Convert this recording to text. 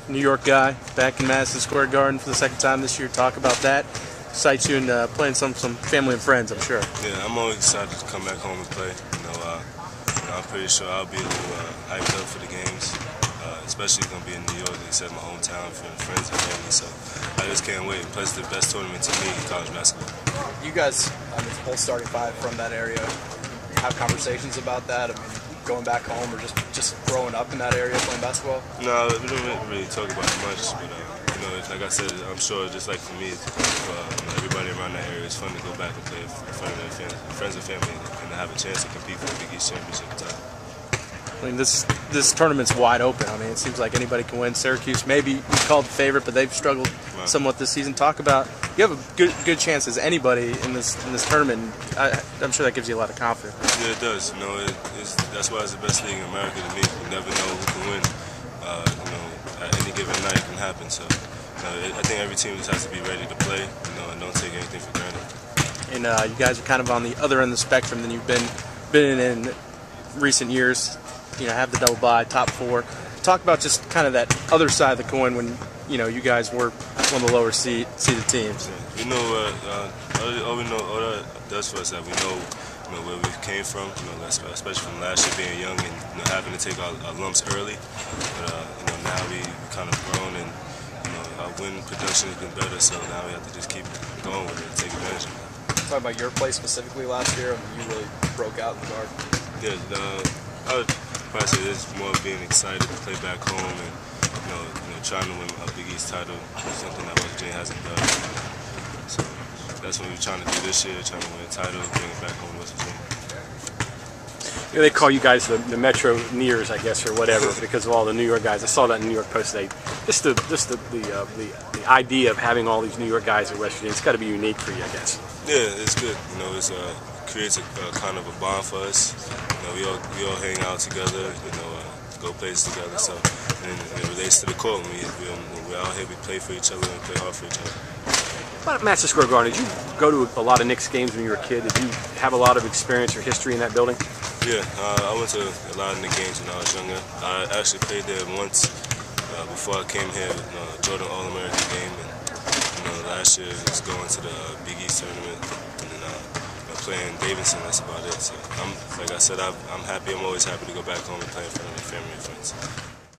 New York guy, back in Madison Square Garden for the second time this year. Talk about that. Excites you and playing some family and friends, I'm sure. Yeah, I'm always excited to come back home and play. I'm pretty sure I'll be a little hyped up for the games, especially going to be in New York. Like I said, my hometown, friends and family. So I just can't wait. Plus, it's the best tournament to me in college basketball. You guys, whole starting five from that area, have conversations about that? Going back home or just growing up in that area playing basketball? No, we don't really talk about it much, but like I said, I'm sure just like for me, everybody around that area, it's fun to go back and play in front of their friends and family and to have a chance to compete for the Big East Championship title. This tournament's wide open. It seems like anybody can win. Syracuse maybe called the favorite, but they've struggled somewhat this season. Talk about, you have a good chance as anybody in this tournament. I'm sure that gives you a lot of confidence. Yeah, it does. That's why it's the best league in America to me. You never know who can win. At any given night it can happen. So I think every team just has to be ready to play, and don't take anything for granted. And you guys are kind of on the other end of the spectrum than you've been in recent years. Have the double bye, top four. Talk about just kind of that other side of the coin when you guys were one of the lower seeded teams. Yeah. All that does for us that we know where we came from. Especially from last year being young and having to take our lumps early. But now we kind of grown and our win production has been better. So now we have to just keep going with it and take advantage of it. Talk about your play specifically last year. You really broke out in the guard. Yeah. I would probably say it's more being excited to play back home and trying to win a Big East title, something that West Virginia hasn't done. So that's what we're trying to do this year, trying to win a title, bring it back home to West Virginia. They call you guys the Metro Nears, I guess, or whatever, because of all the New York guys. I saw that in the New York Post today. Just the idea of having all these New York guys at West Virginia, it's got to be unique for you, I guess. Yeah, it's good. It creates a kind of a bond for us. We all hang out together. Go places together. So and it relates to the court. When we're out here, we play for each other and play hard for each other. About Madison Square Garden, did you go to a lot of Knicks games when you were a kid? Did you have a lot of experience or history in that building? Yeah, I went to a lot of Knicks games when I was younger. I actually played there once before I came here with Jordan All-American game. And last year was going to the Big East tournament and then playing Davidson. That's about it. So like I said, I'm happy. I'm always happy to go back home and play in front of my family and friends.